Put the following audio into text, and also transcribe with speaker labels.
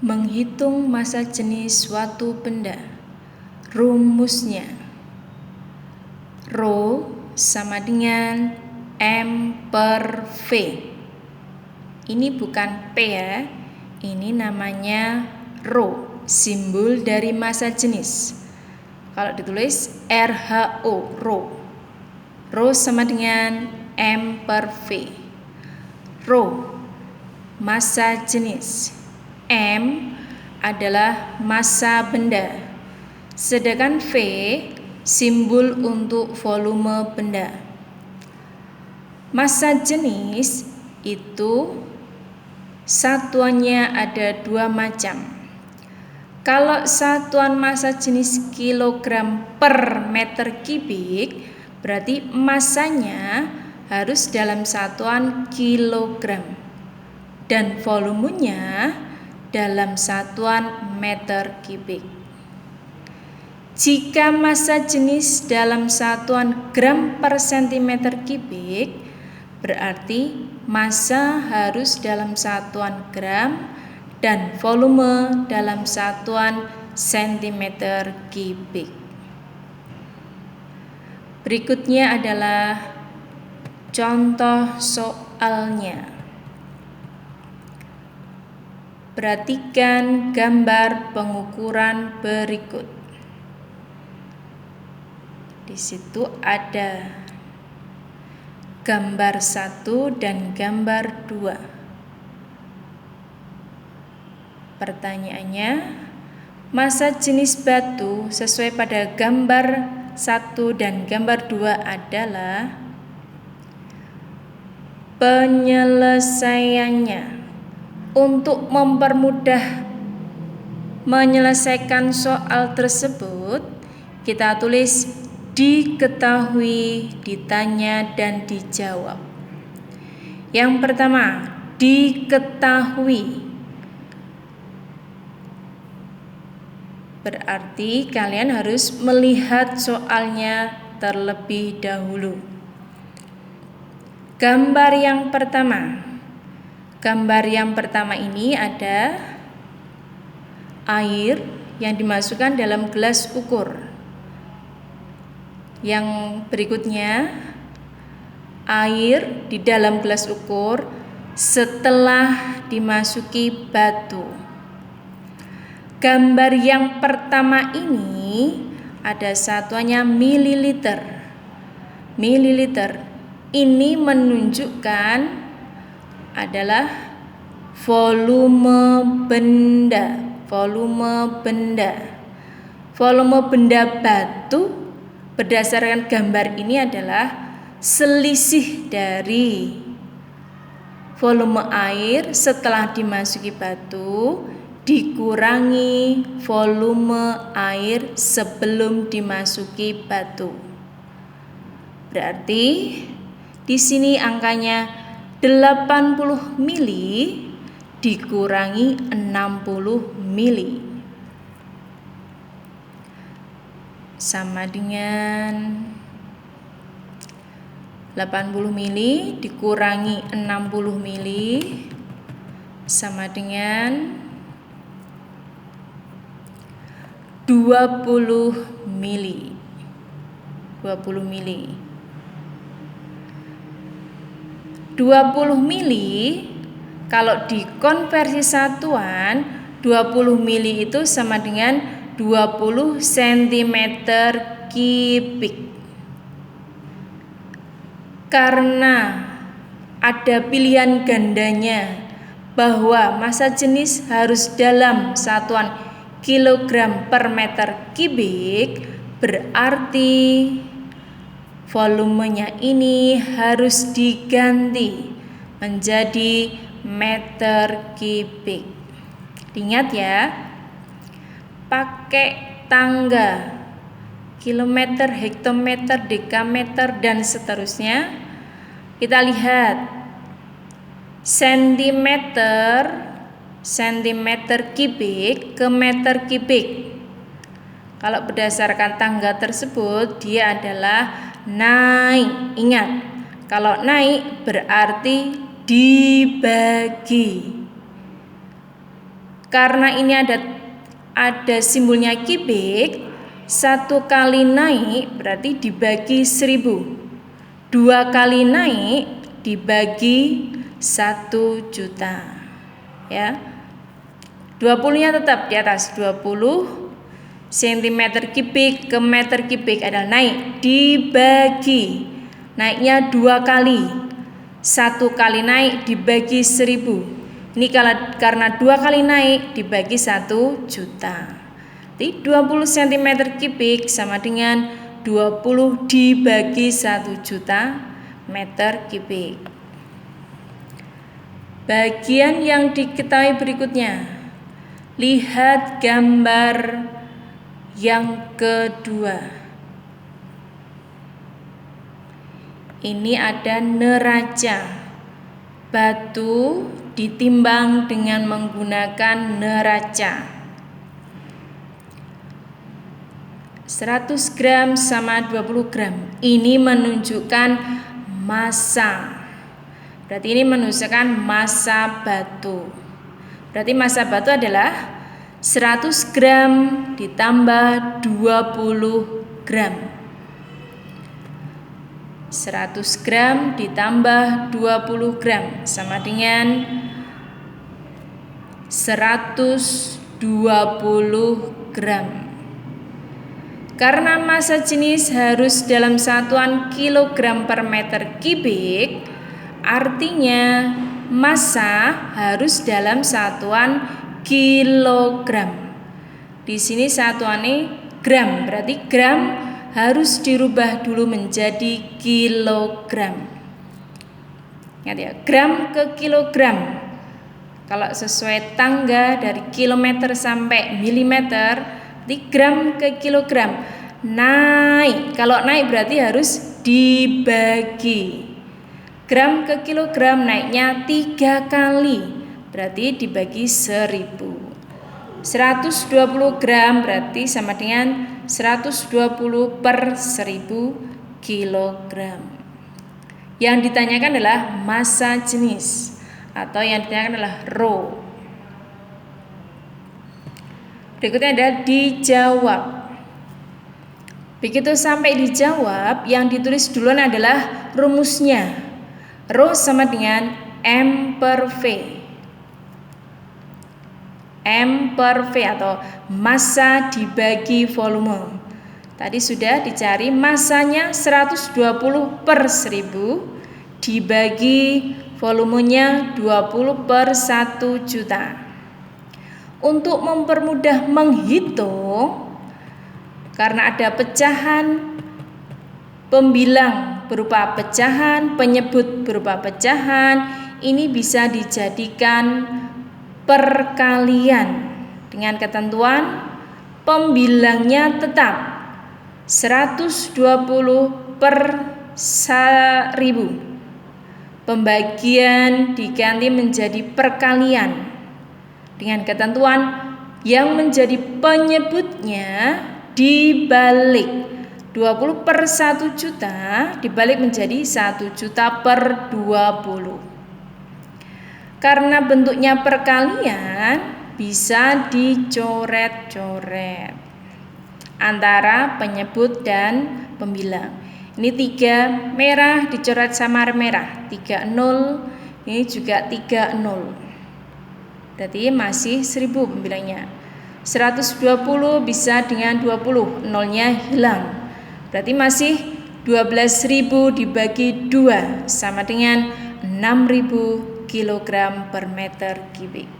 Speaker 1: Menghitung massa jenis suatu benda. Rumusnya Rho sama dengan M per V. Ini bukan P ya, ini namanya Rho, simbol dari massa jenis. Kalau ditulis RHO, Rho. Rho sama dengan M per V. Rho, massa jenis. M adalah massa benda, sedangkan V simbol untuk volume benda. Massa jenis itu satuannya ada dua macam. Kalau satuan massa jenis kilogram per meter kubik, berarti massanya harus dalam satuan kilogram dan volumenya dalam satuan meter kubik. Jika massa jenis dalam satuan gram per sentimeter kubik, berarti massa harus dalam satuan gram dan volume dalam satuan sentimeter kubik. Berikutnya adalah contoh soalnya. Perhatikan gambar pengukuran berikut. Di situ ada gambar 1 dan gambar 2. Pertanyaannya, massa jenis batu sesuai pada gambar 1 dan gambar 2 adalah penyelesaiannya. Untuk mempermudah menyelesaikan soal tersebut, kita tulis diketahui, ditanya, dan dijawab. Yang pertama, diketahui. Berarti kalian harus melihat soalnya terlebih dahulu. Gambar yang pertama. Gambar yang pertama ini ada air yang dimasukkan dalam gelas ukur. Yang berikutnya, air di dalam gelas ukur setelah dimasuki batu. Gambar yang pertama ini ada satuannya mililiter. Mililiter ini menunjukkan adalah volume benda. Volume benda. Volume benda batu berdasarkan gambar ini adalah selisih dari volume air setelah dimasuki batu dikurangi volume air sebelum dimasuki batu. Berarti di sini angkanya 80 mili dikurangi 60 mili sama dengan 80 mili dikurangi 60 mili sama dengan 20 mili. 20 mili. 20 mili kalau dikonversi satuan 20 mili itu sama dengan 20 cm kubik. Karena ada pilihan gandanya bahwa massa jenis harus dalam satuan kilogram per meter kubik, berarti volumenya ini harus diganti menjadi meter kubik. Ingat ya, pakai tangga kilometer, hektometer, dekameter, dan seterusnya. Kita lihat sentimeter kubik ke meter kubik. Kalau berdasarkan tangga tersebut, dia adalah naik. Ingat, kalau naik berarti dibagi. karena ini ada simbolnya kubik, 1 kali naik berarti dibagi 1000. 2 kali naik dibagi 1 juta. Ya. 20-nya tetap di atas, 20 cm kubik ke meter kubik adalah naik, dibagi. Naiknya 2 kali. 1 kali naik dibagi 1000. Ini karena 2 kali naik dibagi 1 juta. Jadi 20 cm kubik sama dengan 20 dibagi 1 juta meter kubik. Bagian yang diketahui berikutnya. Lihat gambar yang kedua. Ini ada neraca. Batu ditimbang dengan menggunakan neraca. 100 gram sama 20 gram. Ini menunjukkan massa. Berarti ini menunjukkan massa batu. Berarti massa batu adalah 100 gram ditambah 20 gram. 100 gram ditambah 20 gram sama dengan 120 gram. Karena massa jenis harus dalam satuan kilogram per meter kubik, artinya massa harus dalam satuan kilogram. Di sini satuannya gram, berarti gram harus dirubah dulu menjadi kilogram. Ingat ya, gram ke kilogram. Kalau sesuai tangga dari kilometer sampai milimeter, berarti gram ke kilogram. Naik, kalau naik berarti harus dibagi. Gram ke kilogram naiknya 3 kali, berarti dibagi 1000. 120 gram berarti sama dengan 120 per 1000 kilogram. Yang ditanyakan adalah massa jenis atau yang ditanyakan adalah rho. Berikutnya ada dijawab. Begitu sampai dijawab, yang ditulis duluan adalah rumusnya. Rho sama dengan M per V. M per V atau massa dibagi volume. Tadi sudah dicari massanya 120 per 1000 dibagi volumenya 20 per 1 juta. Untuk mempermudah menghitung, karena ada pecahan pembilang berupa pecahan, penyebut berupa pecahan, ini bisa dijadikan perkalian dengan ketentuan pembilangnya tetap 120 per 1000. Pembagian diganti menjadi perkalian dengan ketentuan yang menjadi penyebutnya dibalik 20 per 1 juta dibalik menjadi 1 juta per 20. Karena bentuknya perkalian, bisa dicoret-coret antara penyebut dan pembilang. Ini 3 merah dicoret sama merah, 3 0, ini juga 3 0. Berarti masih 1000 pembilangnya. 120 bisa dengan 20, nolnya hilang. Berarti masih 12.000 dibagi 2 sama dengan 6.000 kilogram per meter kubik.